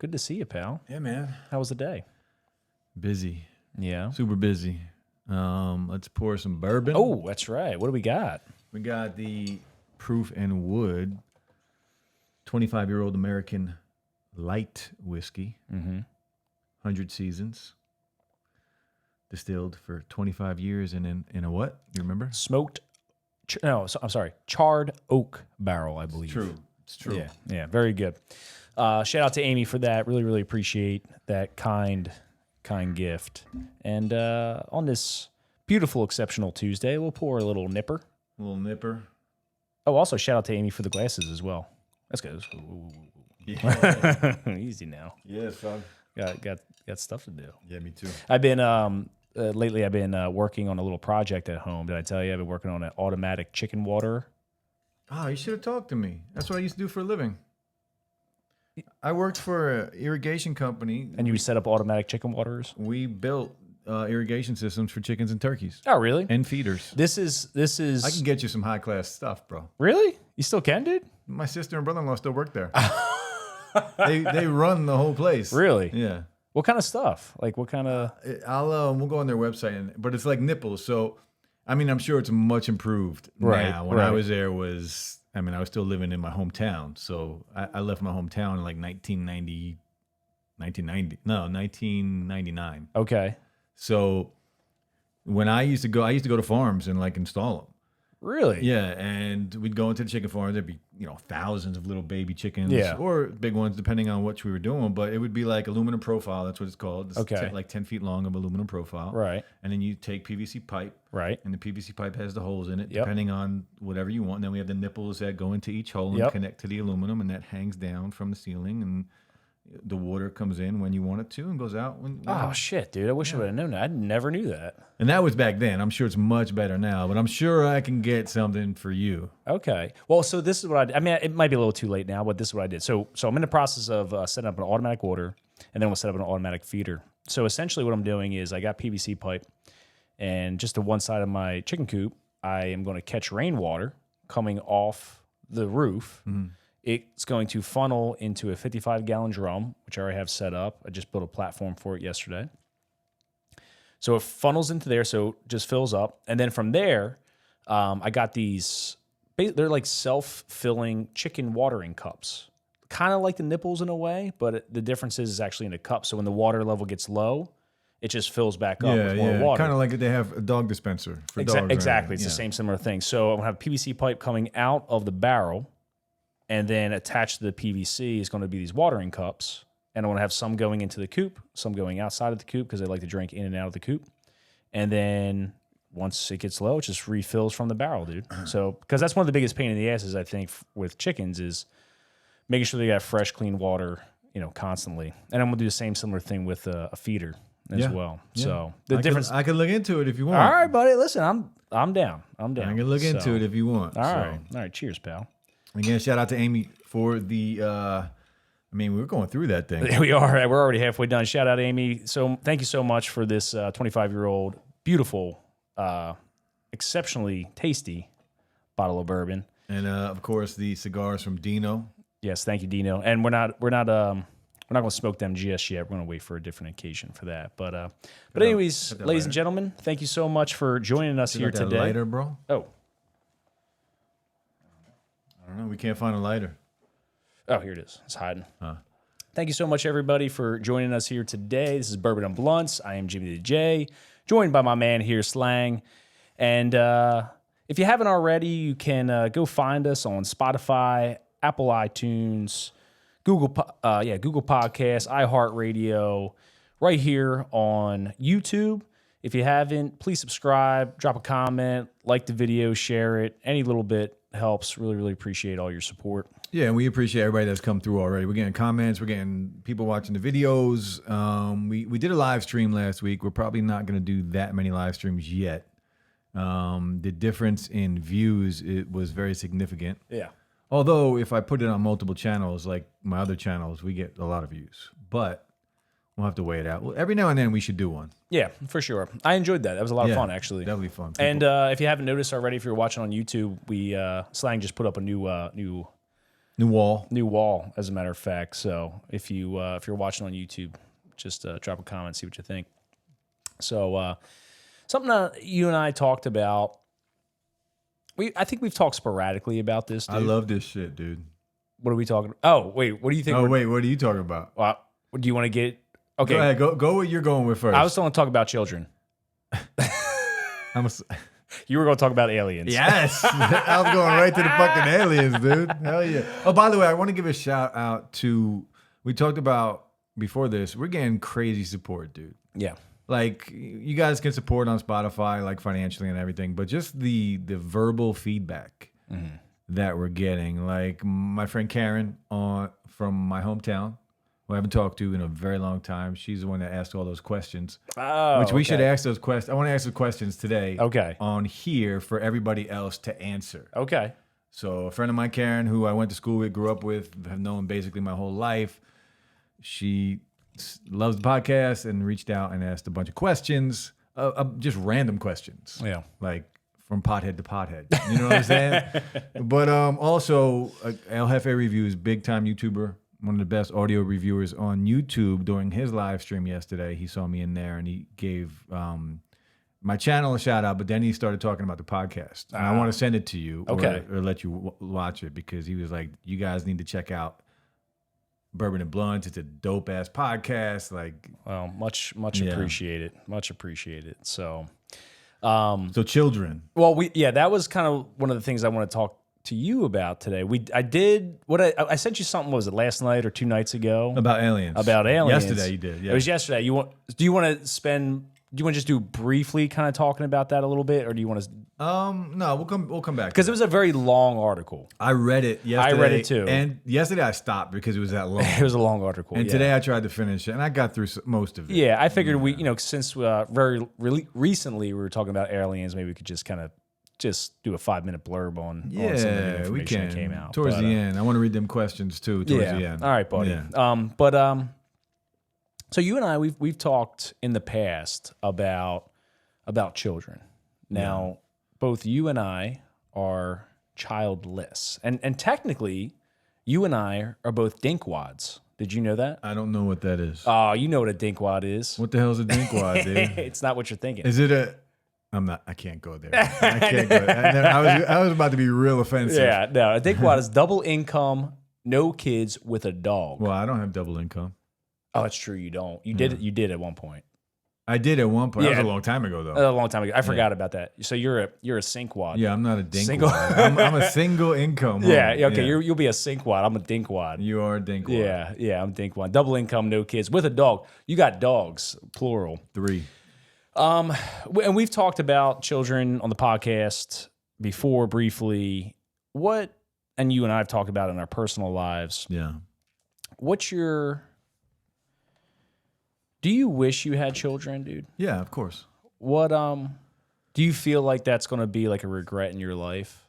Good to see you, pal. Yeah, man. How was the day? Busy. Yeah. Super busy. Let's pour some bourbon. Oh, that's right. What do we got? We got the Proof and Wood 25-year-old American light whiskey. 100 seasons. Distilled for 25 years in a what? You remember? Smoked. I'm sorry. Charred oak barrel, I believe. It's true. Yeah. Very good. Shout out to Amy for that. Really, really appreciate that kind gift. And on this beautiful, exceptional Tuesday, we'll pour a little nipper. Oh, also shout out to Amy for the glasses as well. That's good. Yeah. Easy now. Yeah, son. Got stuff to do. Yeah, me too. I've been lately. I've been working on a little project at home. Did I tell you? I've been working on an automatic chicken water. Oh, you should have talked to me. That's what I used to do for a living. I worked for an irrigation company. And you set up automatic chicken waters? We built irrigation systems for chickens and turkeys. Oh, really? And feeders. This is. I can get you some high-class stuff, bro. Really? You still can, dude? My sister and brother-in-law still work there. They run the whole place. Really? Yeah. What kind of stuff? Like what kind of? We'll go on their website, but it's like nipples. So, I mean, I'm sure it's much improved now. When I was there I was still living in my hometown. So I left my hometown in like 1999. Okay. So when I used to go to farms and like install them. Really? Yeah, and we'd go into the chicken farms. There'd be thousands of little baby chickens, or big ones, depending on what we were doing. But it would be like aluminum profile. That's what it's called. It's okay. like 10 feet long of aluminum profile. Right. And then you take PVC pipe. Right. And the PVC pipe has the holes in it, depending on whatever you want. And then we have the nipples that go into each hole and connect to the aluminum, and that hangs down from the ceiling, and the water comes in when you want it to and goes out when. Oh shit, dude! I wish I would have known that. I never knew that. And that was back then. I'm sure it's much better now, but I'm sure I can get something for you. Okay. Well, so this is what I did. I mean, it might be a little too late now, but this is what I did. So I'm in the process of setting up an automatic water, and then we'll set up an automatic feeder. So essentially, what I'm doing is I got PVC pipe, and just to one side of my chicken coop, I am going to catch rainwater coming off the roof. Mm-hmm. It's going to funnel into a 55-gallon drum, which I already have set up. I just built a platform for it yesterday. So it funnels into there, so it just fills up. And then from there, I got these, they're like self-filling chicken watering cups. Kind of like the nipples in a way, but the difference is it's actually in a cup. So when the water level gets low, it just fills back up with more water. Kind of like they have a dog dispenser for dogs. Exactly. It's the same similar thing. So I'm going to have PVC pipe coming out of the barrel, and then attached to the PVC is going to be these watering cups. And I want to have some going into the coop, some going outside of the coop because they like to drink in and out of the coop. And then once it gets low, it just refills from the barrel, dude. So, because that's one of the biggest pain in the asses, I think, with chickens is making sure they got fresh, clean water, constantly. And I'm going to do the same similar thing with a feeder as well. Yeah. So the difference. I can look into it if you want. All right, buddy. Listen, I'm down. I can look into it if you want. All right. Cheers, pal. Again, shout out to Amy for the. We're going through that thing. We are. We're already halfway done. Shout out, Amy. So thank you so much for this 25-year-old, beautiful, exceptionally tasty bottle of bourbon. And of course, the cigars from Dino. Yes, thank you, Dino. And we're not going to smoke them just yet. We're going to wait for a different occasion for that. But anyways, ladies and gentlemen, thank you so much for joining us here today. Lighter, bro. Oh. I don't know. We can't find a lighter. Oh, here it is. It's hiding. Thank you so much, everybody, for joining us here today. This is Bourbon and Blunts. I am Jimmy the J, joined by my man here, Slang. And if you haven't already, you can go find us on Spotify, Apple iTunes, Google Podcasts, iHeartRadio, right here on YouTube. If you haven't, please subscribe, drop a comment, like the video, share it. Any little bit helps. Really, really appreciate all your support. Yeah, and we appreciate everybody that's come through already. We're getting comments. We're getting people watching the videos. We did a live stream last week. We're probably not going to do that many live streams yet. The difference in views, it was very significant. Yeah. Although if I put it on multiple channels, like my other channels, we get a lot of views. But we'll have to weigh it out. Well, every now and then we should do one. Yeah, for sure. I enjoyed that. That was a lot of fun, actually. Definitely fun. And if you haven't noticed already, if you're watching on YouTube, we Slang just put up a new New wall. New wall, as a matter of fact. So if you're watching on YouTube, just drop a comment, see what you think. So something that you and I talked about. I think we've talked sporadically about this, dude. I love this shit, dude. What are we talking about? Oh, wait, what do you think? Oh, wait, what are you talking about? Do you want to get... Okay. Go ahead, go what you're going with first. I was going to talk about children. You were going to talk about aliens. Yes. I was going right to the fucking aliens, dude. Hell yeah. Oh, by the way, I want to give a shout out to... We talked about, before this, we're getting crazy support, dude. Yeah. Like, you guys can support on Spotify, like financially and everything, but just the verbal feedback that we're getting. Like, my friend Karen from my hometown, who I haven't talked to in a very long time, she's the one that asked all those questions. Oh, which we should ask those questions. I want to ask the questions today on here for everybody else to answer. Okay. So a friend of mine, Karen, who I went to school with, grew up with, have known basically my whole life, she loves the podcast and reached out and asked a bunch of questions, just random questions. Yeah. Like from pothead to pothead. You know what I'm saying? But also, El Jefe Reviews, big time YouTuber, one of the best audio reviewers on YouTube. During his live stream yesterday, he saw me in there and he gave my channel a shout out, but then he started talking about the podcast. And I want to send it to you or let you watch it, because he was like, you guys need to check out Bourbon and Blunts. It's a dope ass podcast. Like, well, much appreciated. Much appreciated. So, so children. Well, that was kind of one of the things I want to talk to you about today. I sent you something. Was it last night or 2 nights ago? About aliens. Yesterday you did. Yeah. It was yesterday. Do you want to just do briefly kind of talking about that a little bit, or do you want to? No, we'll come back, because it was a very long article. I read it yesterday. I read it too. And yesterday I stopped because it was that long. It was a long article. And today I tried to finish it, and I got through most of it. Yeah, I figured since very recently we were talking about aliens, maybe we could just kind of do a 5-minute blurb on some of the information that came out. Towards the end. I want to read them questions too towards the end. All right, buddy. Yeah. So you and I, we've talked in the past about children. Now, both you and I are childless, and technically, you and I are both dinkwads. Did you know that? I don't know what that is. Oh, you know what a dinkwad is. What the hell is a dinkwad, dude? It's not what you're thinking. Is it a... I can't go there. I can't go there. I was about to be real offensive. Yeah, no. A dinkwad is double income, no kids with a dog. Well, I don't have double income. Oh, that's true. You don't. You did at one point. I did at one point. That was a long time ago, though. A long time ago. I forgot about that. So you're a sinkwad. Yeah, I'm not a dinkwad. I'm a single income. Yeah. Okay. Yeah. You'll be a sinkwad. I'm a dinkwad. You are a dinkwad. Yeah. I'm dinkwad. Double income, no kids with a dog. You got dogs, plural. 3. And we've talked about children on the podcast before briefly. And you and I have talked about it in our personal lives. Yeah. Do you wish you had children, dude? Yeah, of course. What do you feel like that's going to be like a regret in your life?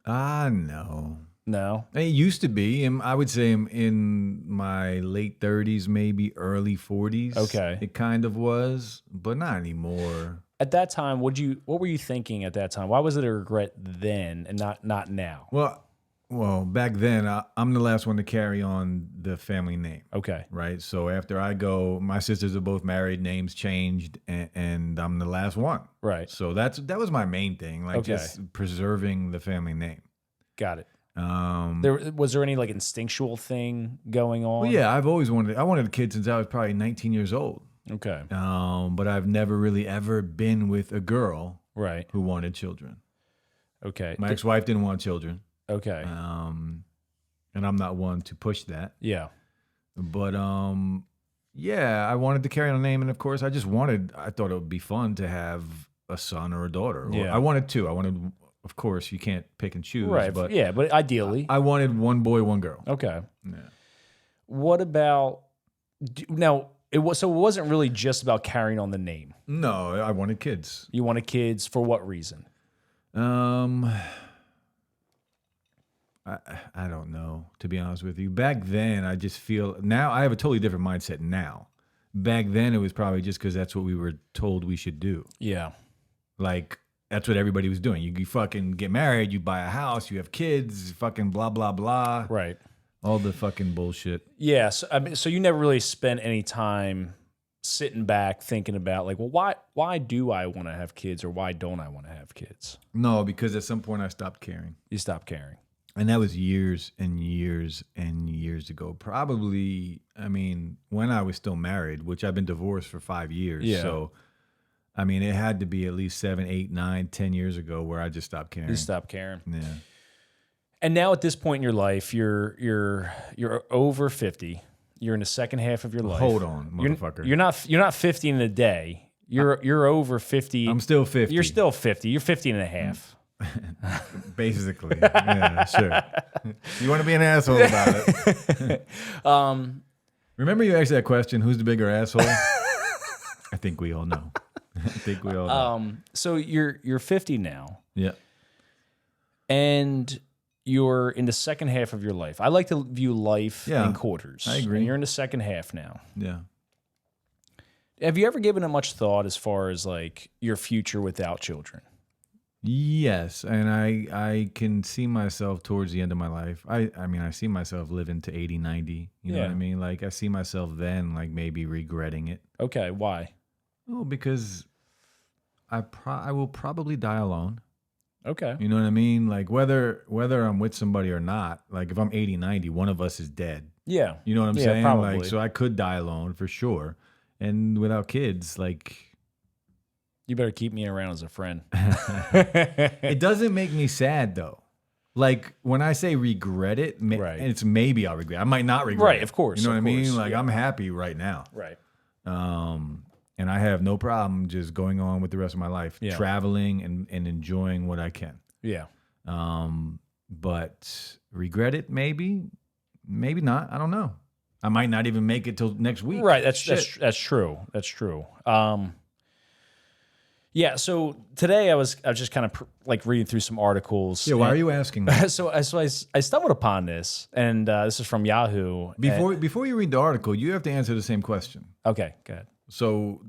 No. No? It used to be. I would say I'm in my late 30s, maybe early 40s. Okay. It kind of was, but not anymore. At that time, what were you thinking at that time? Why was it a regret then and not now? Well, back then, I'm the last one to carry on the family name. Okay. Right? So after I go, my sisters are both married, names changed, and I'm the last one. Right. So that was my main thing, just preserving the family name. Got it. Was there any like instinctual thing going on? Well, yeah, I wanted a kid since I was probably 19 years old. Okay. But I've never really ever been with a girl who wanted children. Okay. My ex-wife didn't want children. Okay. And I'm not one to push that. Yeah. But yeah, I wanted to carry on a name, and of course I thought it would be fun to have a son or a daughter. Yeah. I wanted two. Of course, you can't pick and choose. Right. But but ideally. I wanted one boy, one girl. Okay. Yeah. What about now? It wasn't really just about carrying on the name. No, I wanted kids. You wanted kids for what reason? I don't know, to be honest with you. Back then, I just feel... Now, I have a totally different mindset now. Back then, it was probably just because that's what we were told we should do. Yeah. Like, that's what everybody was doing. You fucking get married, you buy a house, you have kids, fucking blah, blah, blah. Right. All the fucking bullshit. Yeah. So, I mean, so you never really spent any time sitting back thinking about like, well, why do I want to have kids or why don't I want to have kids? No, because at some point I stopped caring. You stop caring. And that was years and years and years ago. Probably, I mean, when I was still married, which I've been divorced for 5 years. Yeah. So, I mean, it had to be at least 7, 8, 9, 10 years ago where I just stopped caring. You stop caring. Yeah. And now at this point in your life, you're over 50. You're in the second half of your life. Hold on, motherfucker. You're not 50 in a day. You're over 50. I'm still 50. You're still 50. You're 50 and a half. Basically. Yeah, sure. You want to be an asshole about it. Remember you asked that question, who's the bigger asshole? I think we all know. So you're 50 now. Yeah. And you're in the second half of your life. I like to view life in quarters. I agree. And you're in the second half now. Yeah. Have you ever given it much thought as far as like your future without children? Yes, and I can see myself towards the end of my life. I mean, I see myself living to 80, 90. You know what I mean? Like, I see myself then, like, maybe regretting it. Okay, why? Oh, because I will probably die alone. Okay. You know what I mean? Like, whether I'm with somebody or not, like, if I'm 80, 90, one of us is dead. Yeah. You know what I'm saying? Probably. Like, so I could die alone for sure. And without kids, like... You better keep me around as a friend. It doesn't make me sad, though. Like, when I say regret it, it's maybe I'll regret it. I might not regret it. Right, of course. You know what I mean? Course, Like, I'm happy right now. Right. And I have no problem just going on with the rest of my life, traveling and enjoying what I can. Yeah. But regret it, maybe not. I don't know. I might not even make it till next week. Right. That's true. That's true. Yeah. So today I was just kind of like reading through some articles. Yeah. Why are you asking that? So I stumbled upon this, and this is from Yahoo. Before you read the article, you have to answer the same question. Okay. Go ahead. So,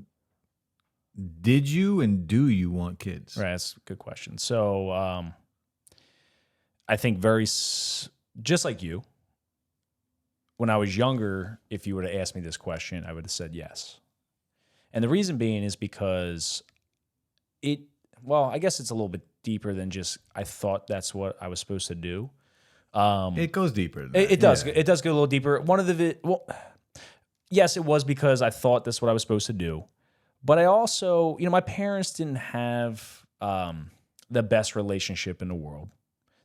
did you and do you want kids? Right. That's a good question. So, I think just like you, when I was younger, if you were to ask me this question, I would have said yes. And the reason being is because I guess it's a little bit deeper than just I thought that's what I was supposed to do. It goes deeper than that. It does. It does go a little deeper. Yes, it was because I thought that's what I was supposed to do. But I also, my parents didn't have the best relationship in the world.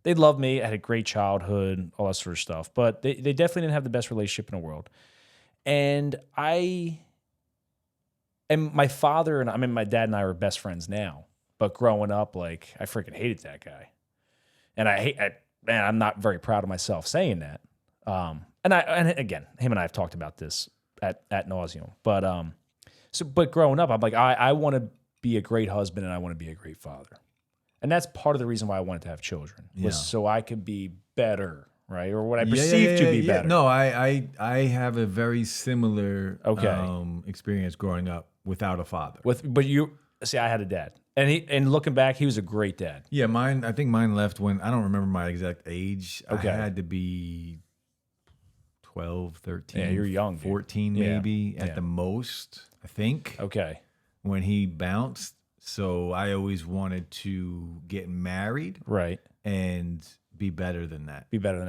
They loved me. I had a great childhood, all that sort of stuff. But they definitely didn't have the best relationship in the world. And my father and my dad and I are best friends now. But growing up, like, I freaking hated that guy. And I'm not very proud of myself saying that. And again, him and I have talked about this at nauseum. But growing up, I'm like, I want to be a great husband and I want to be a great father. And that's part of the reason why I wanted to have children, was so I could be better, right? Or what I perceive to be better. No, I have a very similar experience growing up without a father. But you see, I had a dad. And looking back, he was a great dad. Yeah, I think mine left when, I don't remember my exact age. Okay. I had to be 12, 13. Yeah, you're young. 14 maybe at the most, I think. Okay. When he bounced. So I always wanted to get married. Right. And be better than that.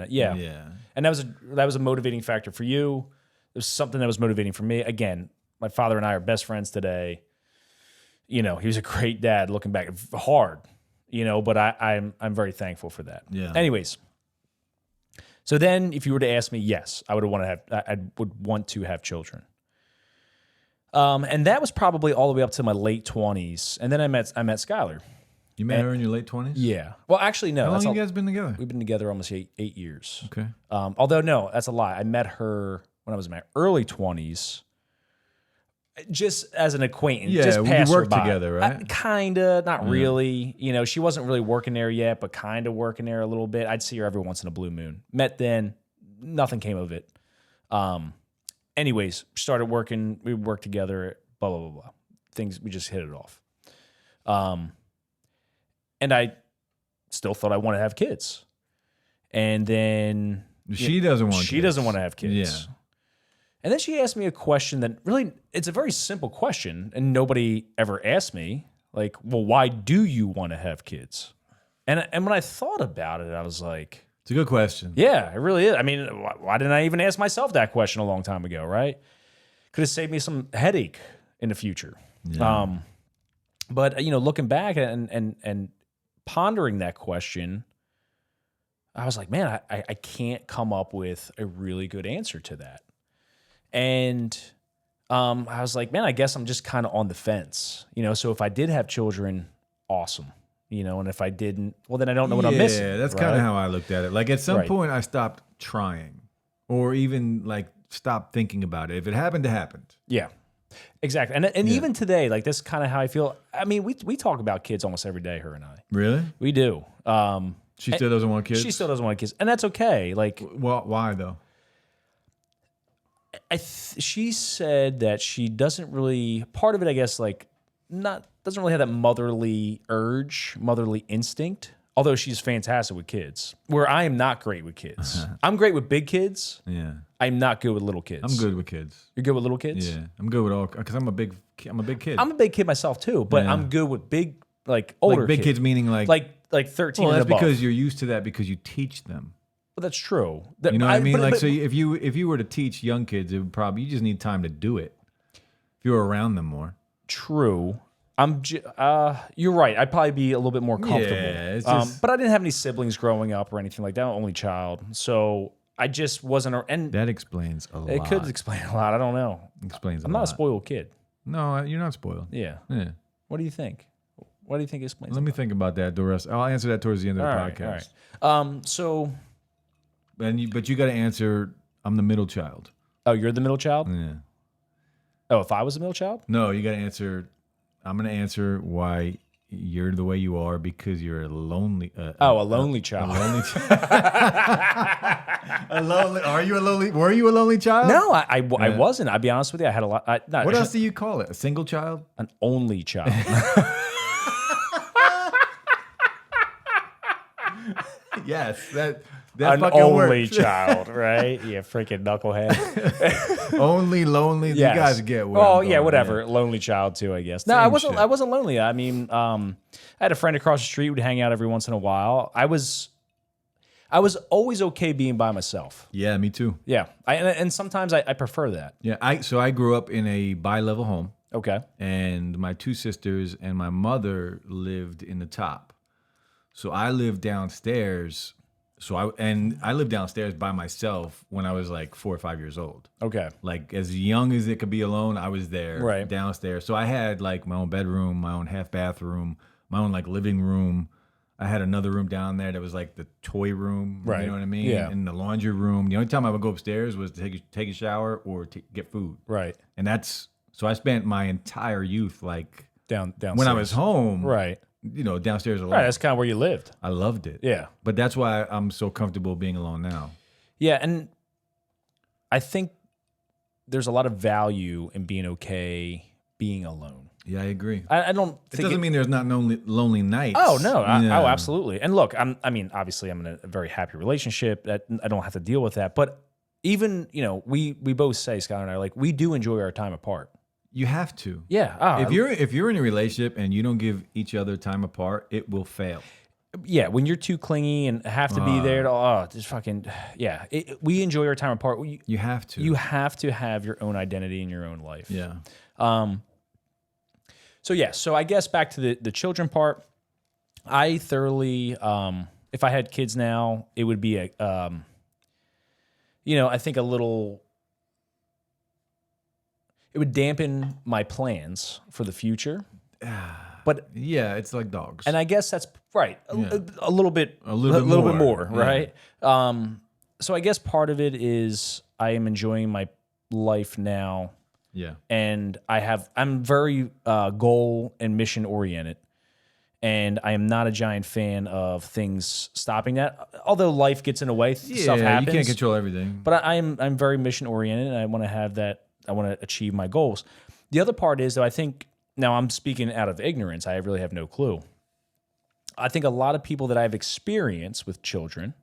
Yeah. Yeah. And that was a motivating factor for you. It was something that was motivating for me. Again, my father and I are best friends today. He was a great dad looking back. Hard, but I'm very thankful for that. Yeah. Anyways. So then if you were to ask me, yes, I would want to have children. And that was probably all the way up to my late 20s. And then I met Skylar. You met her in your late 20s? Yeah. Well, actually, no. How long have you guys been together? We've been together almost 8 years. Okay. Although, no, that's a lie. I met her when I was in my early 20s, just as an acquaintance. Yeah, just we worked together, right? Kinda, not really. She wasn't really working there yet, but kind of working there a little bit. I'd see her every once in a blue moon. Met then, nothing came of it. Anyways, started working. We worked together. Blah blah blah blah. Things, we just hit it off. And I still thought I wanted to have kids. And then She doesn't want She kids. doesn't want to have kids. Yeah. And then she asked me a question that really, it's a very simple question, and nobody ever asked me, like, well, why do you want to have kids? And when I thought about it, I was like, It's a good question. yeah, it really is. I mean, why didn't I even ask myself that question a long time ago, right? Could have saved me some headache in the future. Yeah. But looking back and pondering that question, I was like, man, I can't come up with a really good answer to that. And I was like, man, I guess I'm just kind of on the fence, So if I did have children, awesome, and if I didn't, well, then I don't know what I'm missing. Yeah, that's right? kind of how I looked at it. Like at some Right. point, I stopped trying, or even like stopped thinking about it. If it happened, it happened. Yeah, exactly. And even today, like this is kind of how I feel. I mean, we talk about kids almost every day, her and I. Really? We do. She still doesn't want kids. She still doesn't want kids, and that's okay. Like, Well, why though? she said that she doesn't really. Part of it, I guess, like doesn't really have that motherly urge, motherly instinct. Although she's fantastic with kids, where I am not great with kids. I'm great with big kids. Yeah, I'm not good with little kids. I'm good with kids. You're good with little kids? Yeah, I'm good with all because I'm a big kid. I'm a big kid myself too, but Yeah. I'm good with big, like older Like big kids meaning like 13 well, and that's above. because you're used to that because you teach them. But that's true. You know what I mean? but- Like but- so, if you were to teach young kids, it would probably you just need time to do it. If you were around them more. True. You're right. I'd probably be a little bit more comfortable. Yeah, it's just- but I didn't have any siblings growing up or anything like that. I'm only child, so I just wasn't. And That explains a lot. it could explain a lot. I don't know. Explains. I'm not a spoiled kid. No, you're not spoiled. Yeah. Yeah. What do you think? What do you think explains? Let me think about that, Doris. I'll answer that towards the end of the All right. podcast. All right. So, But you got to answer. I'm the middle child. oh, you're the middle child. Yeah. Oh, if I was the middle child. No, you got to answer. I'm going to answer why you're the way you are because you're a lonely. A lonely child. A lonely a lonely. Are you a lonely? Were you a lonely child? No, I wasn't. I'll be honest with you. I had a lot. What else do you call it? A single child? An only child. Yes, that An fucking only works. child, right? You freaking knucklehead. Only lonely. Yes. You guys get what? Oh I'm yeah, going, whatever. Lonely child too, I guess. No, Same I wasn't. shit. I wasn't lonely. I mean, I had a friend across the street. We'd hang out every once in a while. I was always okay being by myself. Yeah, me too. Yeah, and sometimes I prefer that. Yeah, I grew up in a bi-level home, Okay. and my two sisters and my mother lived in the top. So I lived downstairs. I lived downstairs by myself when I was like 4 or 5 years old. Okay. Like as young as it could be alone, I was there Right. downstairs. So I had like my own bedroom, my own half bathroom, my own like living room. I had another room down there that was like the toy room. Right. You know what I mean? Yeah. And the laundry room. The only time I would go upstairs was to take a shower or to get food. Right. And so I spent my entire youth like Downstairs. when I was home, Right. downstairs alone. Right. That's kind of where you lived. I loved it. Yeah. But that's why I'm so comfortable being alone now. Yeah, and I think there's a lot of value in being okay being alone. Yeah, I agree. I don't It think doesn't mean there's not lonely nights. Oh no! Yeah. Oh, absolutely. And look, I mean, obviously, I'm in a very happy relationship. That I don't have to deal with that. But even we both say, Scott and I, like we do enjoy our time apart. You have to. Yeah. If you're in a relationship and you don't give each other time apart, it will fail. Yeah, when you're too clingy and have to be there to just fucking yeah. We enjoy our time apart. You have to. You have to have your own identity in your own life. Yeah. So yeah, so I guess back to the children part, I thoroughly, if I had kids now, it would be I think a little, it would dampen my plans for the future. But Yeah, it's like dogs. and I guess that's right, Yeah. a little bit, A little bit more, more, right? So I guess part of it is I am enjoying my life now. yeah. And I'm very goal and mission oriented, and I am not a giant fan of things stopping that. Although life gets in the way, stuff happens. You can't control everything. But I'm very mission oriented, and I want to have that. I want to achieve my goals. The other part is, though, I think now I'm speaking out of ignorance. I really have no clue. I think a lot of people that I've experienced with children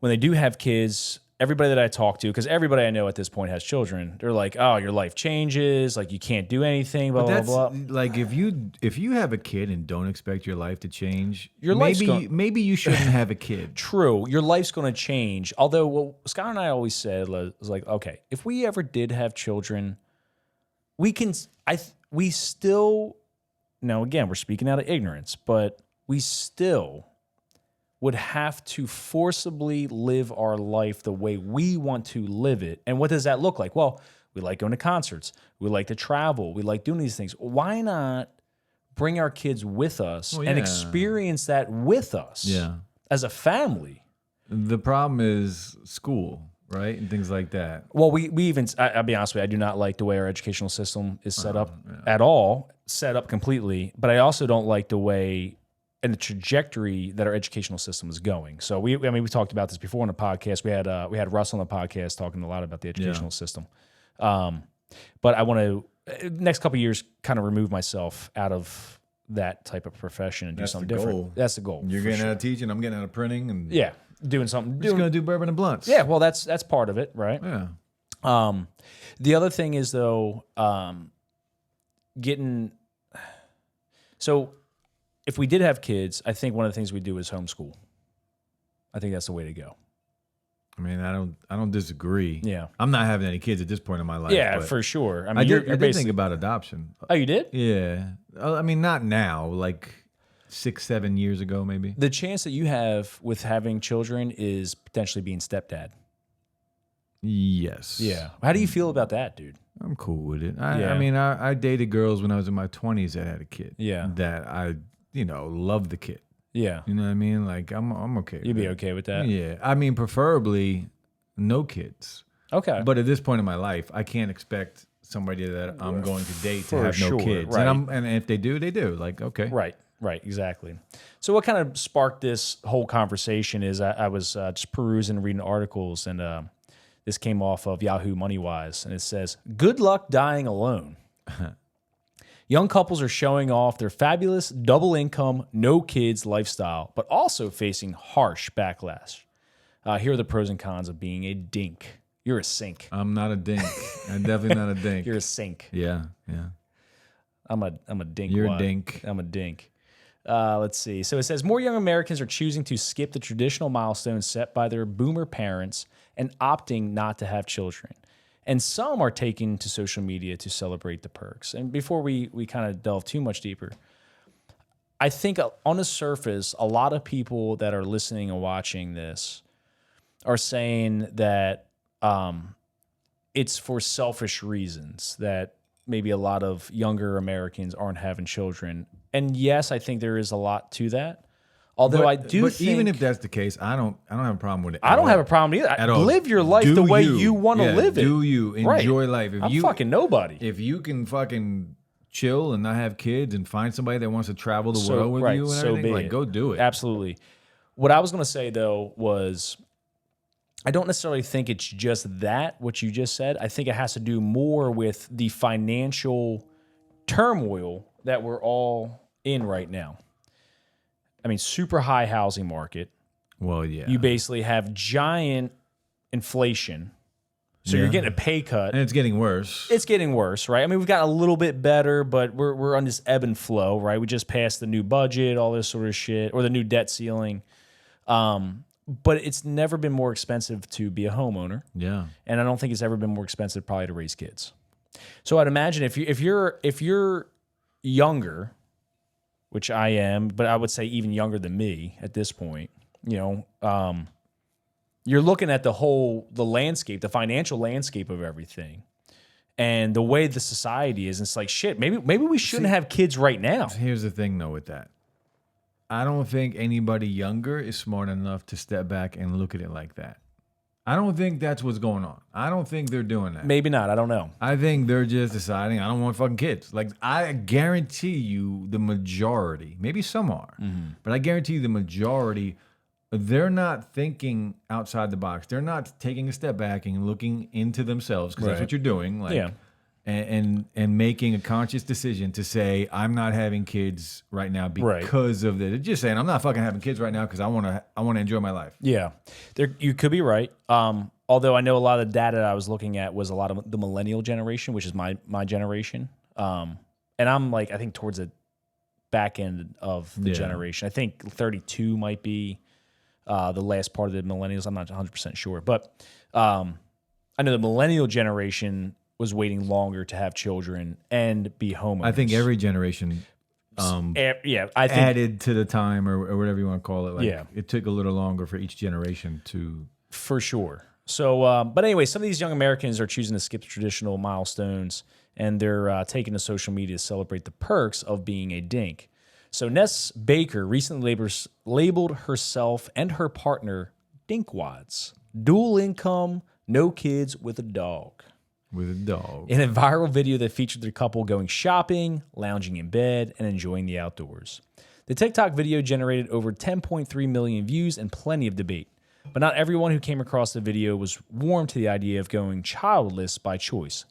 when they do have kids, everybody that I talk to, because everybody I know at this point has children, they're like, "Oh, your life changes. Like you can't do anything." Blah blah blah. Like if you have a kid and don't expect your life to change, Your life's maybe you shouldn't have a kid. True, your life's going to change. Although what Scott and I always said was like, okay, if we ever did have children, we can. We still. Now again, we're speaking out of ignorance, but we still would have to forcibly live our life the way we want to live it. And what does that look like? Well, we like going to concerts. We like to travel. We like doing these things. Why not bring our kids with us and experience that with us as a family? The problem is school, right? And things like that. Well, we even, I'll be honest with you, I do not like the way our educational system is set up at all, set up completely. But I also don't like the way and the trajectory that our educational system is going. So we talked about this before on the podcast. We had Russ on the podcast talking a lot about the educational system. But I want to next couple of years kind of remove myself out of that type of profession and do something different. Goal. That's the goal. You're getting out of teaching. I'm getting out of printing, and doing something. We're just gonna do bourbon and blunts. Yeah, well, that's part of it, right? Yeah. The other thing is though, so. If we did have kids, I think one of the things we do is homeschool. I think that's the way to go. I mean, I don't disagree. Yeah, I'm not having any kids at this point in my life. Yeah, for sure. I mean, I did think about adoption. Oh, you did? Yeah. I mean, not now. Like 6-7 years ago, maybe. The chance that you have with having children is potentially being stepdad. Yes. Yeah. How do you feel about that, dude? I'm cool with it. I mean, I dated girls when I was in my 20s that had a kid. Yeah. That I love the kid. Yeah. You know what I mean? Like, I'm okay. You'd be okay with that? Yeah. I mean, preferably no kids. Okay. But at this point in my life, I can't expect somebody that I'm going to date to have no kids. Right. And if they do, they do. Like, okay. Right. Exactly. So what kind of sparked this whole conversation is I was just perusing, reading articles, and this came off of Yahoo MoneyWise, and it says, "Good luck dying alone." Young couples are showing off their fabulous double income, no kids lifestyle, but also facing harsh backlash. Here are the pros and cons of being a dink. You're a sink. I'm not a dink. I'm definitely not a dink. You're a sink. Yeah. I'm a dink. You're a dink. I'm a dink. Let's see. So it says more young Americans are choosing to skip the traditional milestones set by their boomer parents and opting not to have children. And some are taking to social media to celebrate the perks. And before we kind of delve too much deeper, I think on the surface, a lot of people that are listening and watching this are saying that it's for selfish reasons that maybe a lot of younger Americans aren't having children. And yes, I think there is a lot to that. Although I do think, even if that's the case, I don't have a problem with it. I don't have a problem either. At all. Live your life the way you want to live it. Do you enjoy life? I'm fucking nobody. If you can fucking chill and not have kids and find somebody that wants to travel the world with you and everything, like, go do it. Absolutely. What I was going to say though was, I don't necessarily think it's just that, what you just said. I think it has to do more with the financial turmoil that we're all in right now. I mean, super high housing market. Well, yeah. You basically have giant inflation. So you're getting a pay cut. And it's getting worse. It's getting worse, right? I mean, we've got a little bit better, but we're on this ebb and flow, right? We just passed the new budget, all this sort of shit, or the new debt ceiling. But it's never been more expensive to be a homeowner. Yeah. And I don't think it's ever been more expensive probably to raise kids. So I'd imagine if you're younger, which I am, but I would say even younger than me at this point, you're looking at the landscape, the financial landscape of everything, and the way the society is. And it's like, shit, maybe we shouldn't have kids right now. Here's the thing, though, with that. I don't think anybody younger is smart enough to step back and look at it like that. I don't think that's what's going on. I don't think they're doing that. Maybe not. I don't know. I think they're just deciding, I don't want fucking kids. Like, I guarantee you the majority, maybe some are, but I guarantee you the majority, they're not thinking outside the box. They're not taking a step back and looking into themselves, because that's what you're doing. Like, and making a conscious decision to say I'm not having kids right now because of this. Just saying I'm not fucking having kids right now because I want to enjoy my life. Yeah, you could be right. Although I know a lot of the data I was looking at was a lot of the millennial generation, which is my generation. And I'm like, I think towards the back end of the generation. I think 32 might be the last part of the millennials. I'm not 100% sure. But I know the millennial generation was waiting longer to have children and be homeowners. I think every generation I think added to the time or whatever you want to call it. Like, Yeah. it took a little longer for each generation to... For sure. So, but anyway, some of these young Americans are choosing to skip traditional milestones, and they're taking to social media to celebrate the perks of being a dink. So Ness Baker recently labeled herself and her partner dinkwads. Dual income, no kids with a dog. With a dog. In a viral video that featured the couple going shopping, lounging in bed, and enjoying the outdoors. The TikTok video generated over 10.3 million views and plenty of debate. But not everyone who came across the video was warm to the idea of going childless by choice.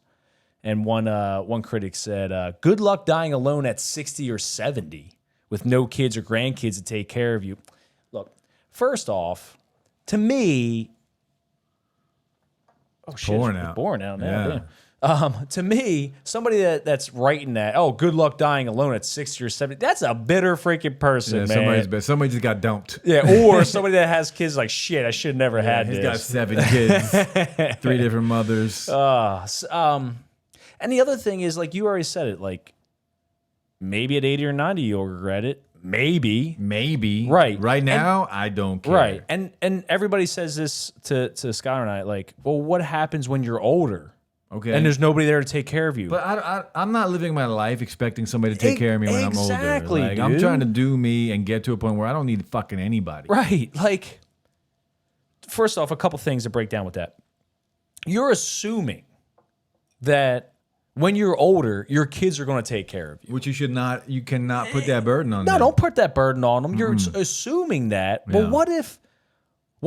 And one critic said, good luck dying alone at 60 or 70 with no kids or grandkids to take care of you. Look, first off, to me... Oh, shit. It's pouring out now. Yeah. To me, somebody that's writing that, good luck dying alone at 60 or 70, that's a bitter freaking person, man. Somebody just got dumped. Yeah, or somebody that has kids like, shit, I should have never had he's this. got 7 kids, 3 different mothers. And the other thing is, like you already said it, like maybe at 80 or 90 you'll regret it. Maybe. Right now, I don't care. Right. And everybody says this to Skylar and I, like, well, what happens when you're older? Okay. And there's nobody there to take care of you. But I'm not living my life expecting somebody to take care of me when I'm older. Exactly, like, dude. I'm trying to do me and get to a point where I don't need fucking anybody. Right. Like, first off, a couple things to break down with that. You're assuming that when you're older, your kids are going to take care of you. Which you cannot put that burden on them. No, don't put that burden on them. You're assuming that. But Yeah. what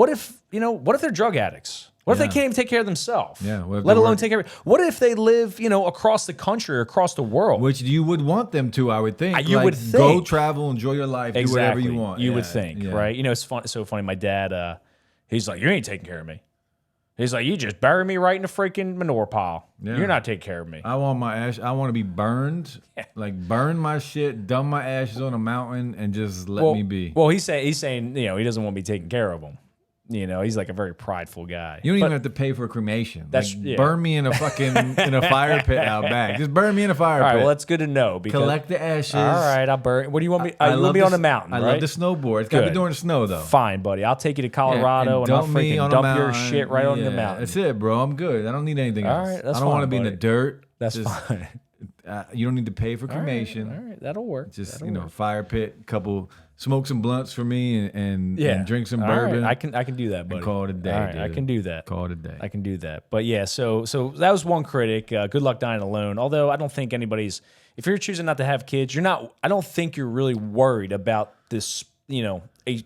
if they're drug addicts? What if they can't even take care of themselves? Yeah. Let alone take care of... What if they live, across the country or across the world? Which you would want them to, I would think. You would think. Go travel, enjoy your life, do whatever you want. You would think, right? It's so funny. My dad, he's like, you ain't taking care of me. He's like, you just bury me right in the freaking manure pile. Yeah. You're not taking care of me. I want my ash. I want to be burned. Like, burn my shit, dump my ashes on a mountain, and just let me be. Well, he's saying, he doesn't want me taking care of him. He's like a very prideful guy. You don't even have to pay for a cremation. That's Burn me in a fucking in a fire pit out back. Just burn me in a fire pit. All right, well, that's good to know. Because, collect the ashes. All right, I'll burn. What do you want me? You want me on the mountain? I right? love the snowboard. It's got to be during the snow though. Fine, buddy. I'll take you to Colorado and I'll freaking dump your shit right on the mountain. That's it, bro. I'm good. I don't need anything else. All right, that's I don't want to be in the dirt. That's fine. You don't need to pay for cremation. All right, that'll work. Just fire pit, smoke some blunts for me, and drink some bourbon. Right. I can do that, buddy. And call it a day. All right, dude. I can do that. Call it a day. I can do that. But yeah, so that was one critic. Good luck dying alone. Although I don't think anybody's. If you're choosing not to have kids, you're not. I don't think you're really worried about this.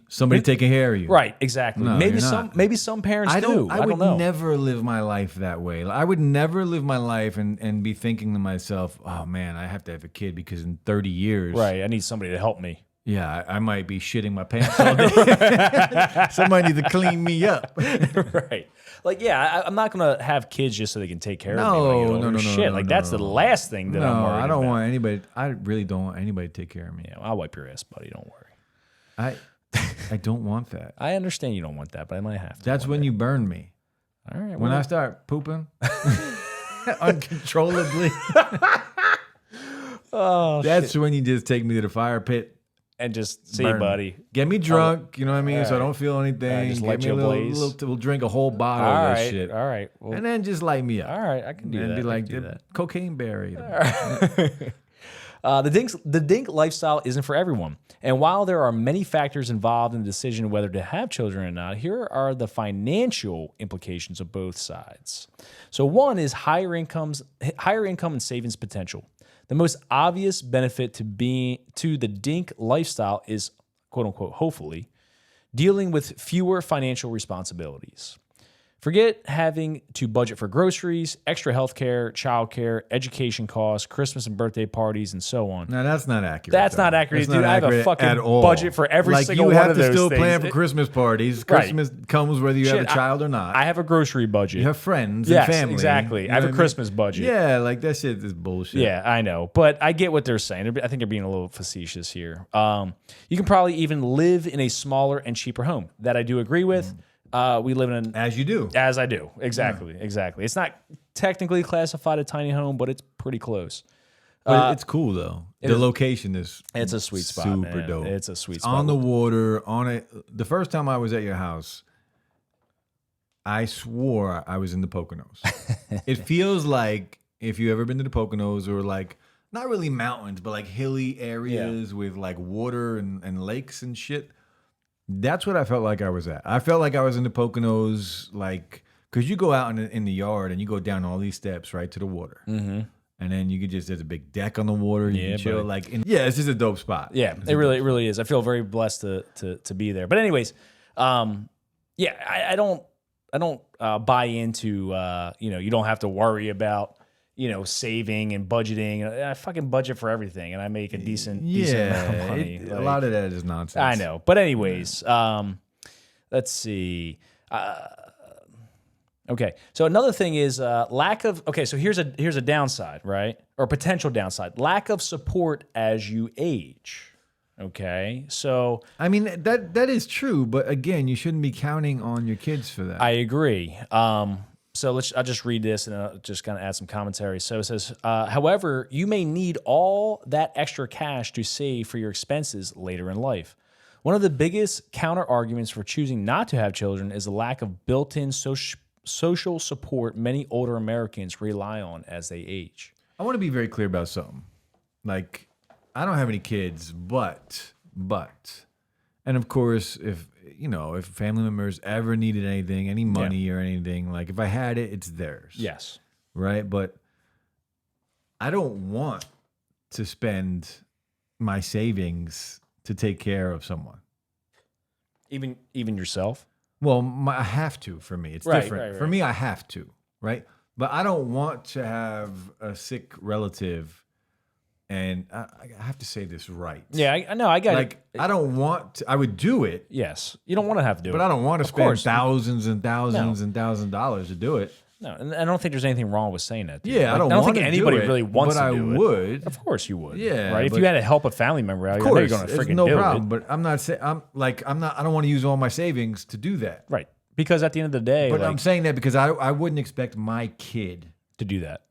Somebody taking care of you. Right. Exactly. No, maybe some parents do. I would never live my life that way. I would never live my life and be thinking to myself, oh man, I have to have a kid because in 30 years, right, I need somebody to help me. Yeah, I might be shitting my pants all day. Somebody needs to clean me up. Right. Like, I'm not going to have kids just so they can take care of me. No. Shit, that's the last thing that I'm worried about. I don't want anybody. I really don't want anybody to take care of me. Yeah, I'll wipe your ass, buddy. Don't worry. I don't want that. I understand you don't want that, but I might have to. That's when you burn me. All right. When I start pooping uncontrollably. That's when you just take me to the fire pit. And just see, buddy. Get me drunk, you know what I mean? So I don't feel anything. Just Get light me you a blaze. We'll drink a whole bottle of this shit. All right. Well, and then just light me up. All right, I can do that. And be like, cocaine berry. The dink lifestyle isn't for everyone. And while there are many factors involved in the decision whether to have children or not, here are the financial implications of both sides. So one is higher income and savings potential. The most obvious benefit to the dink lifestyle is, quote unquote, hopefully, dealing with fewer financial responsibilities. Forget having to budget for groceries, extra healthcare, childcare, education costs, Christmas and birthday parties, and so on. No, that's not accurate. That's though. not accurate, That's dude. not I have a accurate fucking at all. budget for every like single you one have of to those still things. plan for Christmas parties. Right. Christmas comes whether you have a Shit, child or not. I have a grocery budget. You have friends Yes, and family. exactly. You I have know a what Christmas budget. Yeah, like that shit is bullshit. Yeah, I know, but I get what they're saying. I think they're being a little facetious here. You can probably even live in a smaller and cheaper home. That I do agree with. We live in an As you do. as I do. Exactly. It's not technically classified a tiny home, but it's pretty close. But it's cool though. The location is It's a sweet spot. super man. dope. It's a sweet spot. On the water, on it. The first time I was at your house, I swore I was in the Poconos. It feels like if you ever been to the Poconos or like not really mountains, but like hilly areas with like water and lakes and shit. That's what I felt like I was at. I felt like I was in the Poconos, like, because you go out in the yard and you go down all these steps right to the water. Mm-hmm. And then you could just, there's a big deck on the water. You can chill. Like, it's just a dope spot. Yeah, it really is. I feel very blessed to be there. But anyways, I don't buy into, you don't have to worry about, saving and budgeting. I fucking budget for everything, and I make a decent amount of money. A lot of that is nonsense. I know, but anyways, let's see. Okay, so another thing is lack of. Okay, so here's a downside, right, or potential downside: lack of support as you age. Okay, so I mean that is true, but again, you shouldn't be counting on your kids for that. I agree. So I'll just read this and I'll just kind of add some commentary. So it says, however, you may need all that extra cash to save for your expenses later in life. One of the biggest counter arguments for choosing not to have children is the lack of built-in social support many older Americans rely on as they age. I want to be very clear about something. Like, I don't have any kids, but, and of course, if family members ever needed anything, any money or anything, like if I had it, it's theirs. Yes. Right? But I don't want to spend my savings to take care of someone. Even yourself? Well, I have to for me. It's different. Right. For me, I have to, right? But I don't want to have a sick relative. And I have to say this right. Yeah, I know. I got it. I don't want to, I would do it. Yes. You don't want to have to do it. But I don't want to spend thousands and thousands and thousands of dollars to do it. No, and I don't think there's anything wrong with saying that. Yeah, I don't think anybody really wants to do it. But I would. Of course you would. Yeah. Right? If you had to help a family member out, of course, you're going to freaking no do problem. it. But I'm not saying, I don't want to use all my savings to do that. Right. Because at the end of the day, But I'm saying that because I wouldn't expect my kid to do that.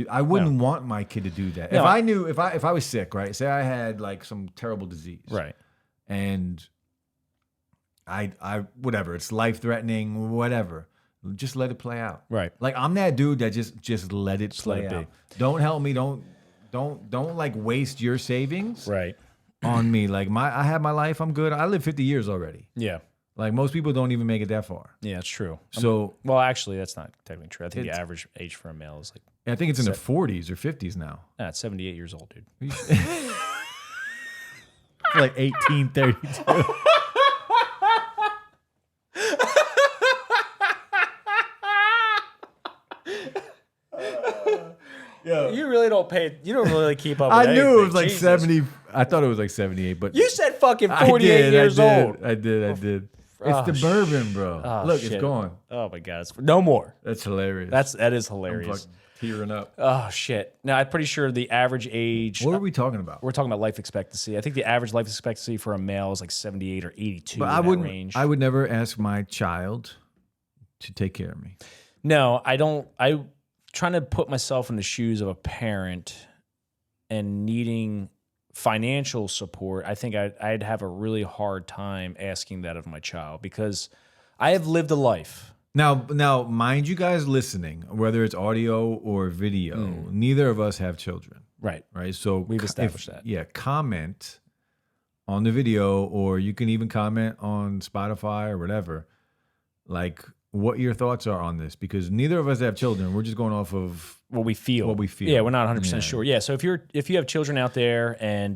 I wouldn't want my kid to do that. No. If I knew, if I was sick, right? Say I had like some terrible disease. Right. And I whatever, it's life threatening, whatever. Just let it play out. Right. Like I'm that dude that just let it play let it out. Don't help me. Don't like waste your savings Right. on me. Like I have my life. I'm good. I live 50 years already. Yeah. Like most people don't even make it that far. Yeah, it's true. So well, actually, that's not technically true. I think the average age for a male is like, I think it's in the 40s or 50s now. it's 78 years old, dude. Like 1832. You really don't pay. You don't really keep up. I with knew it anything. was like Jesus. 70. I thought it was like 78, but You said fucking 48 years old. I did. Oh, It's the bourbon, bro. Oh, Look, shit. it's gone. Oh my god, it's no more. That's hilarious. That is I'm hilarious. fucking tearing up. Oh shit. Now I'm pretty sure the average age. What are we talking about? We're talking about life expectancy. I think the average life expectancy for a male is like 78 or 82. But in I that wouldn't. range. I would never ask my child to take care of me. No, I don't. I'm trying to put myself in the shoes of a parent and needing financial support. I think I'd have a really hard time asking that of my child because I have lived a life. Now, mind you guys listening, whether it's audio or video, neither of us have children. Right. Right. So We've established that. Yeah. Comment on the video, or you can even comment on Spotify or whatever, like what your thoughts are on this, because neither of us have children. We're just going off of What we feel. What we feel. Yeah, we're not 100% sure. Yeah, so if you have children out there and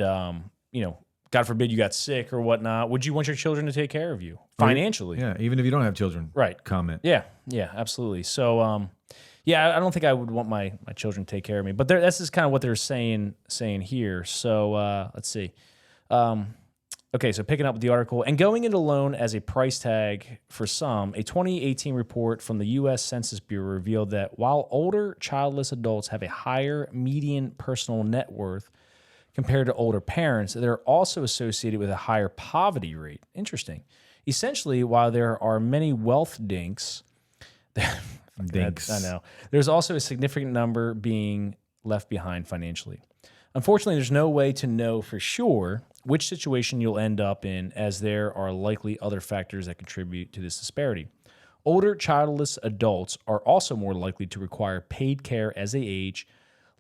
God forbid you got sick or whatnot, would you want your children to take care of you financially? Yeah, even if you don't have children. Right. Comment. Yeah, absolutely. So, yeah, I don't think I would want my children to take care of me, but this is kind of what they're saying here. So let's see. Okay, so picking up with the article, and going it alone as a price tag for some, a 2018 report from the U.S. Census Bureau revealed that while older childless adults have a higher median personal net worth compared to older parents, they're also associated with a higher poverty rate. Interesting. Essentially, while there are many wealth dinks, I know, there's also a significant number being left behind financially. Unfortunately, there's no way to know for sure which situation you'll end up in, as there are likely other factors that contribute to this disparity. Older childless adults are also more likely to require paid care as they age,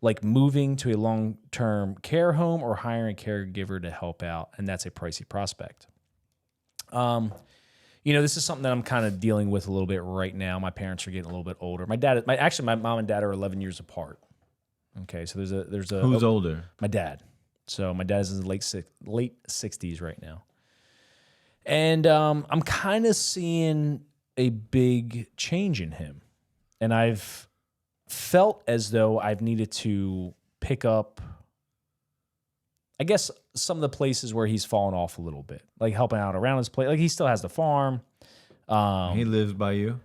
like moving to a long-term care home or hiring a caregiver to help out, and that's a pricey prospect. This is something that I'm kind of dealing with a little bit right now. My parents are getting a little bit older. My mom and dad are 11 years apart. Okay, so there's a Who's older? My dad. So my dad's in the late 60s right now. And I'm kind of seeing a big change in him. And I've felt as though I've needed to pick up, I guess, some of the places where he's fallen off a little bit, like helping out around his place. Like, he still has the farm. He lives by you?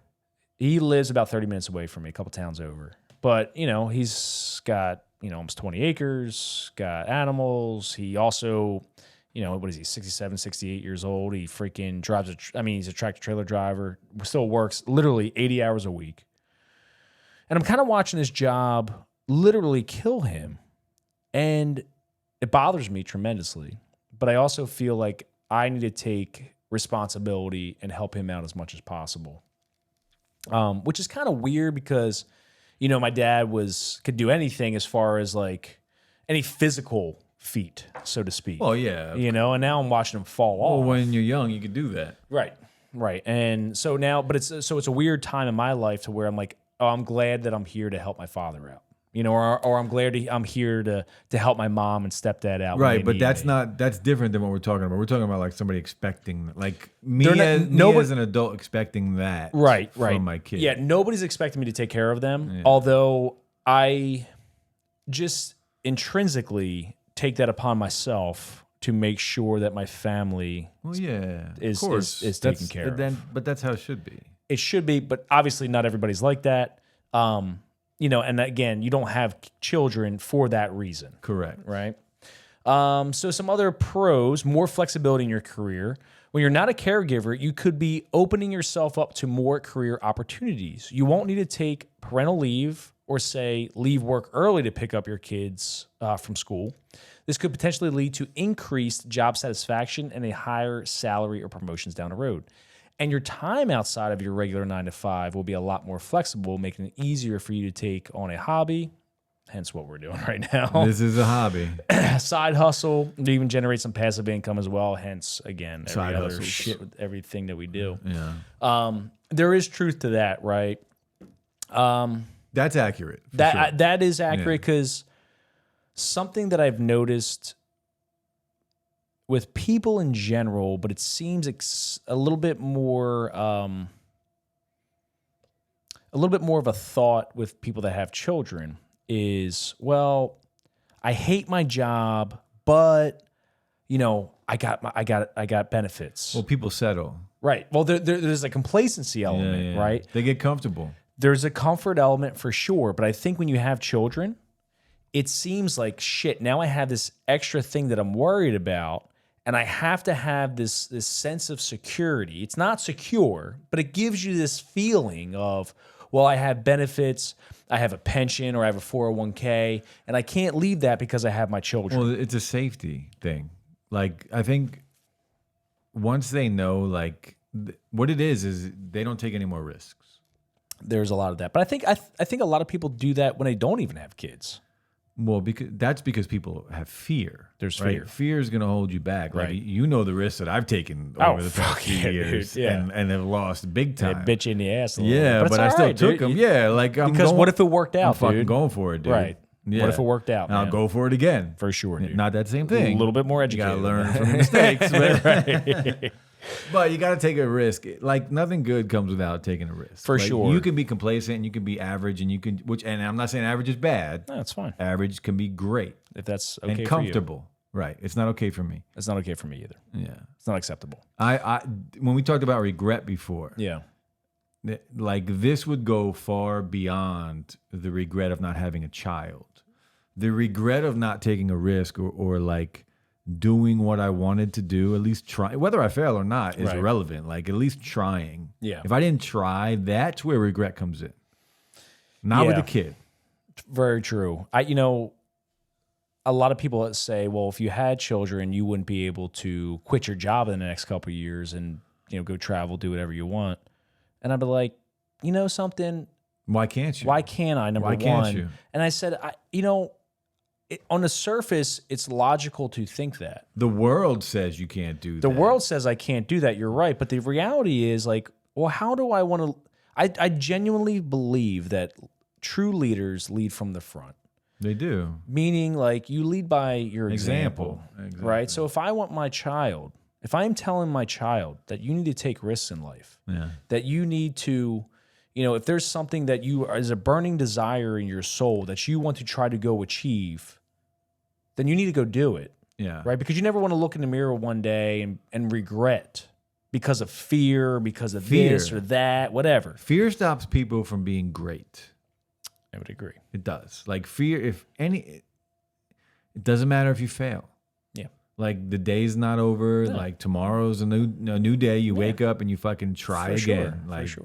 He lives about 30 minutes away from me, a couple towns over. But, he's got, almost 20 acres, got animals. He also, what is he, 67, 68 years old. He freaking drives he's a tractor trailer driver, still works literally 80 hours a week. And I'm kind of watching this job literally kill him. And it bothers me tremendously. But I also feel like I need to take responsibility and help him out as much as possible. Which is kind of weird because, my dad could do anything as far as like any physical feat, so to speak. Oh, yeah. And now I'm watching him fall off. Well, when you're young, you could do that. Right. And so now, but it's a weird time in my life to where I'm like, oh, I'm glad that I'm here to help my father out. Or I'm glad I'm here to help my mom and stepdad out. Right, but that's different than what we're talking about. We're talking about like somebody expecting, like me as an adult expecting that from my kid. Yeah, nobody's expecting me to take care of them, although I just intrinsically take that upon myself to make sure that my family is taken care of. But that's how it should be. It should be, but obviously not everybody's like that. And again, you don't have children for that reason. Correct. Right? So some other pros, more flexibility in your career. When you're not a caregiver, you could be opening yourself up to more career opportunities. You won't need to take parental leave or, say, leave work early to pick up your kids from school. This could potentially lead to increased job satisfaction and a higher salary or promotions down the road. And your time outside of your regular 9 to 5 will be a lot more flexible, making it easier for you to take on a hobby, hence what we're doing right now. This is a hobby. Side hustle, to even generate some passive income as well, hence, again, every other shit with everything that we do. Yeah. There is truth to that, right? That's accurate. That is accurate because something that I've noticed with people in general, but it seems a little bit more of a thought with people that have children is, well, I hate my job, but I got benefits. Well, people settle. Right. Well, there's a complacency element, right? They get comfortable. There's a comfort element for sure, but I think when you have children, it seems like shit. Now I have this extra thing that I'm worried about. And I have to have this sense of security. It's not secure, but it gives you this feeling of, well, I have benefits, I have a pension, or I have a 401k, and I can't leave that because I have my children. Well, it's a safety thing. Like, I think once they know, like, what it is they don't take any more risks. There's a lot of that. But I think a lot of people do that when they don't even have kids. Well, because people have fear. There's fear. Fear is going to hold you back. Right. Like, the risks that I've taken over the past few years, dude, and have lost big time. They bitch you in the ass a little bit. Yeah, but I still took them. Yeah, like because what if it worked out? I'm fucking going for it, dude. Right. Yeah. What if it worked out? I'll Man? go for it again. For sure, dude. Not that same thing. A little bit more You educated. got to learn from your mistakes. But, Right. but you got to take a risk. Like nothing good comes without taking a risk. For Like, sure. You can be complacent and you can be average and you can, and I'm not saying average is bad. No, it's fine. Average can be great If that's okay and for you. comfortable. Right. It's not okay for me. It's not okay for me either. Yeah. It's not acceptable. When we talked about regret before, Yeah. like this would go far beyond the regret of not having a child. The regret of not taking a risk or like doing what I wanted to do, at least try, whether I fail or not is Right. irrelevant. Like at least trying. Yeah. If I didn't try, that's where regret comes in. Not with Yeah. the kid. Very true. A lot of people say, well, if you had children, you wouldn't be able to quit your job in the next couple of years and, go travel, do whatever you want. And I'd be like, you know something? Why can't you? Why can't I? Number Why can't one. you? And I said, on the surface, it's logical to think that. The world says you can't do that. The world says I can't do that. You're right. But the reality is like, well, how do I want to? I genuinely believe that true leaders lead from the front. They do. Meaning like you lead by your example. Exactly. Right? So if I want my child, if I'm telling my child that you need to take risks in life, Yeah. that you need to, if there's something that is a burning desire in your soul that you want to try to go achieve, then you need to go do it, Yeah. right? Because you never want to look in the mirror one day and regret because of fear, because of this Fear. or that, whatever. Fear stops people from being great. I would agree. It does. Like fear, it doesn't matter if you fail. Yeah. Like the day's not over. No. Like tomorrow's a new day. You wake up and you fucking try For sure, again. for Like sure.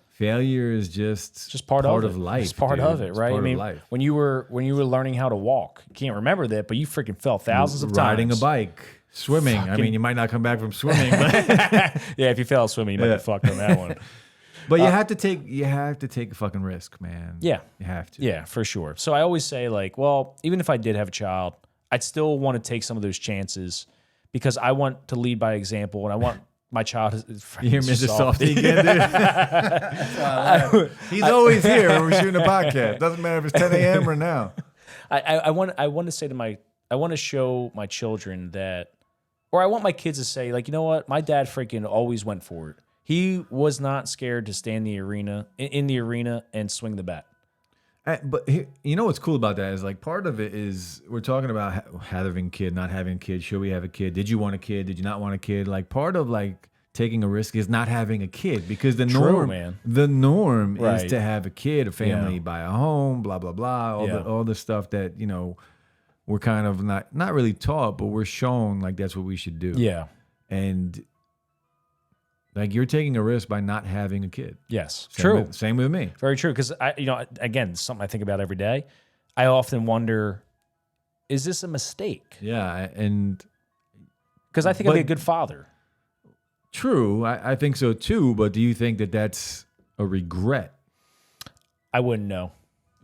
failure is just It's just part of it. life. It's part dude. of it, It's right? part I of mean, life. when you were learning how to walk, you can't remember that, but you freaking fell thousands of times. Riding a bike, swimming. I mean, you might not come back from swimming, but, Yeah, if you fail swimming, you might Yeah. be fucked on that one. but you have to take a fucking risk, man. Yeah. You have to. Yeah, for sure. So I always say, like, well, even if I did have a child, I'd still want to take some of those chances because I want to lead by example, and I want my child is You hear Mr. Softy again, dude? He's always here when we're shooting a podcast. Doesn't matter if it's 10 a.m. or now. I want to say I want to show my children that, or I want my kids to say, like, you know what, my dad freaking always went for it. He was not scared to stand in the arena and swing the bat. But here, you know what's cool about that is like part of it is we're talking about having a kid, not having a kid. Should we have a kid? Did you want a kid? Did you not want a kid? Like part of like taking a risk is not having a kid because the norm is Right. to have a kid, a family, Yeah. buy a home, blah blah blah, all the stuff that we're kind of not really taught, but we're shown like that's what we should do. Yeah. And like you're taking a risk by not having a kid. Yes. Same True. Same with me. Very true. Because again, something I think about every day. I often wonder, is this a mistake? Yeah, and Because I think I'd be a good father. true, I think so too. But do you think that that's a regret? I wouldn't know.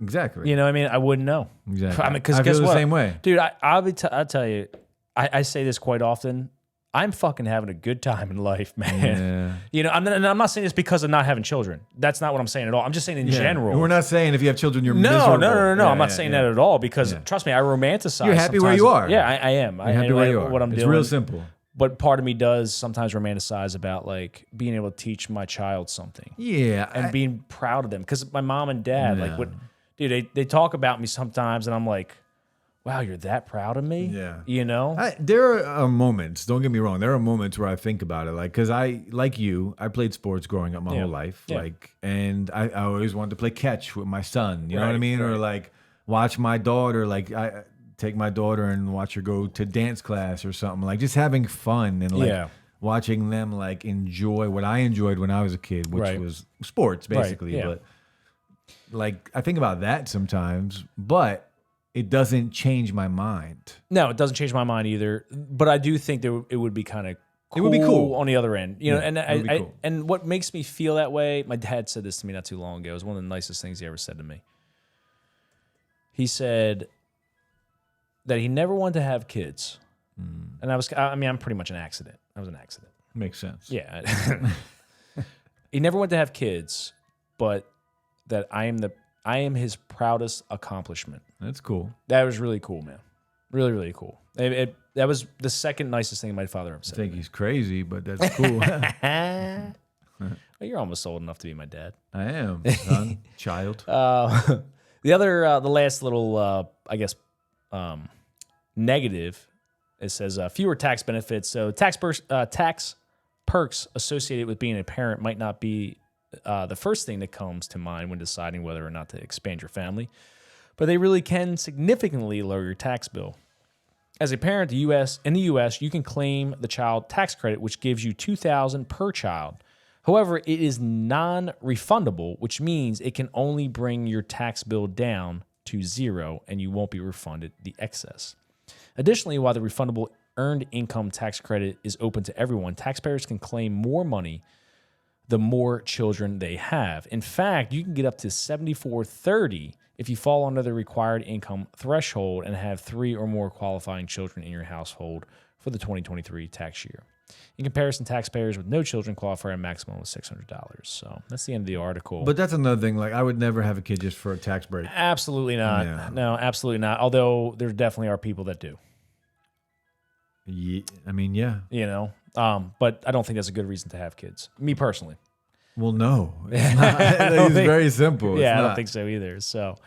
Exactly. You know what I mean? I wouldn't know. Exactly. I mean, because I guess feel the what? same way. Dude, I'll tell you, I say this quite often. I'm fucking having a good time in life, man. Yeah. I'm not saying this because of not having children. That's not what I'm saying at all. I'm just saying in general. And we're not saying if you have children, you're No. miserable. Yeah, I'm not saying that at all because trust me, I romanticize. You're happy where sometimes. you are. Yeah, I am. You're happy where you are. What I'm it's doing. real simple. But part of me does sometimes romanticize about like being able to teach my child something Yeah. and being proud of them. Because my mom and dad, like, dude, they talk about me sometimes, and I'm like, wow, you're that proud of me? Yeah. You know? There are moments, don't get me wrong, there are moments where I think about it. Like, because I played sports growing up my whole life. Yeah. And I always wanted to play catch with my son. You know what I mean? Or like watch my daughter, like I take my daughter and watch her go to dance class or something. Like just having fun and like watching them like enjoy what I enjoyed when I was a kid, which was sports basically. Yeah. But like I think about that sometimes, but it doesn't change my mind. No, it doesn't change my mind either. But I do think that it would be kind of cool. It would be cool on the other end, you know. And it would be cool. and what makes me feel that way, my dad said this to me not too long ago. It was one of the nicest things he ever said to me. He said that he never wanted to have kids, and I'm pretty much an accident. I was an accident. Makes sense. Yeah, he never wanted to have kids, but that I am the I am his proudest accomplishment. That's cool. That was really cool, man. Really, really cool. That was the second nicest thing my father ever I said. think he's crazy, but that's cool. Well, you're almost old enough to be my dad. I am, son, child. The last little, negative. It says fewer tax benefits. So tax perks associated with being a parent might not be the first thing that comes to mind when deciding whether or not to expand your family, but they really can significantly lower your tax bill. As a parent, in the U.S., you can claim the child tax credit, which gives you $2,000 per child. However, it is non-refundable, which means it can only bring your tax bill down to zero, and you won't be refunded the excess. Additionally, while the refundable earned income tax credit is open to everyone, taxpayers can claim more money the more children they have. In fact, you can get up to $74.30 if you fall under the required income threshold and have 3 or more qualifying children in your household for the 2023 tax year. In comparison, taxpayers with no children qualify for a maximum of $600. So that's the end of the article. But that's another thing. Like, I would never have a kid just for a tax break. Absolutely not. Yeah. No, absolutely not. Although there definitely are people that do. Yeah, I mean, yeah. You know, but I don't think that's a good reason to have kids. Me personally. Well, no. It's not. It's very simple. Yeah, It's I don't not. think so either. So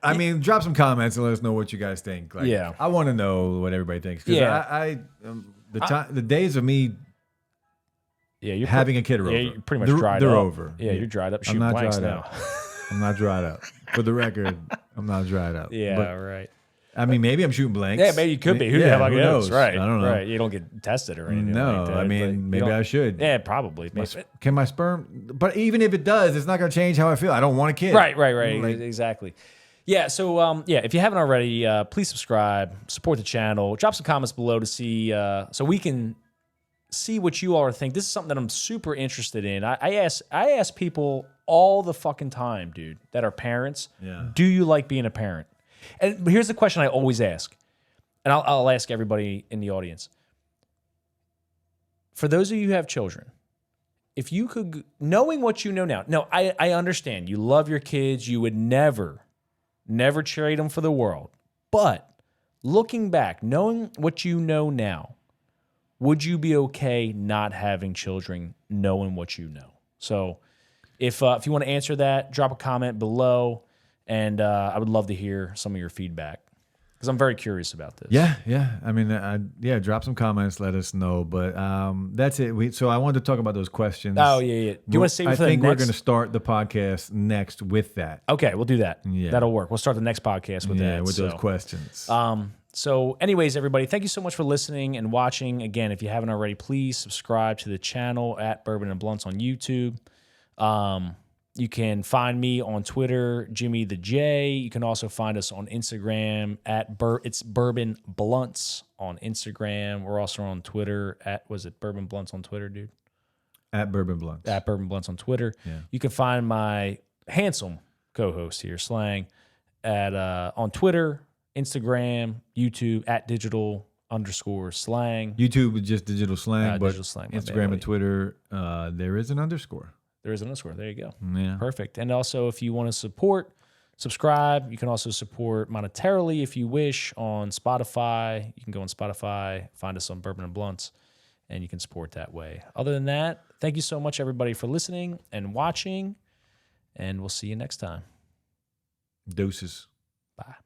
I mean, drop some comments and let us know what you guys think. Like, Yeah. I want to know what everybody thinks. 'Cause Yeah. the days of me yeah, you're having a kid are over. you're pretty much dried They're up. over. Yeah, you're dried up. I'm Shoot not blanks dried now. up. I'm not dried up. For the record, I'm not dried up. Yeah, But, right. I mean, maybe I'm shooting blanks. Yeah, maybe you could be. Who the hell who knows? Right. I don't know. Right. You don't get tested or anything. No, like that. I Like, mean, you maybe don't- I should. Yeah, probably. Can my sperm? But even if it does, it's not going to change how I feel. I don't want a kid. Right. Like, Exactly. Yeah. So, if you haven't already, please subscribe, support the channel, drop some comments below to see, so we can see what you all think. This is something that I'm super interested in. I ask people all the fucking time, dude, that are parents. Yeah. Do you like being a parent? And here's the question I always ask, and I'll ask everybody in the audience. For those of you who have children, if you could, knowing what you know now, no, I understand. You love your kids. You would never trade them for the world. But looking back, knowing what you know now, would you be okay not having children, knowing what you know? So if you want to answer that, drop a comment below, and I would love to hear some of your feedback because I'm very curious about this. Yeah. I mean, drop some comments. Let us know. But that's it. So I wanted to talk about those questions. Oh, yeah. Do you want to save it for the I think we're next? going to start the podcast next with that. Okay, we'll do that. Yeah. That'll work. We'll start the next podcast with that. With those questions. So anyways, everybody, thank you so much for listening and watching. Again, if you haven't already, please subscribe to the channel at Bourbon and Blunts on YouTube. You can find me on Twitter, Jimmy the J. You can also find us on Instagram at it's Bourbon Blunts on Instagram. We're also on Twitter at, was it Bourbon Blunts on Twitter, dude? At Bourbon Blunts. At Bourbon Blunts on Twitter. Yeah. You can find my handsome co-host here, Slang, at on Twitter, Instagram, YouTube at digital_slang. YouTube is just digital slang, but digital slang, my bad, Instagram buddy. and Twitter, there is an underscore. There is an underscore. There you go. Yeah. Perfect. And also, if you want to subscribe. You can also support monetarily if you wish on Spotify. You can go on Spotify, find us on Bourbon and Blunts, and you can support that way. Other than that, thank you so much, everybody, for listening and watching, and we'll see you next time. Deuces. Bye.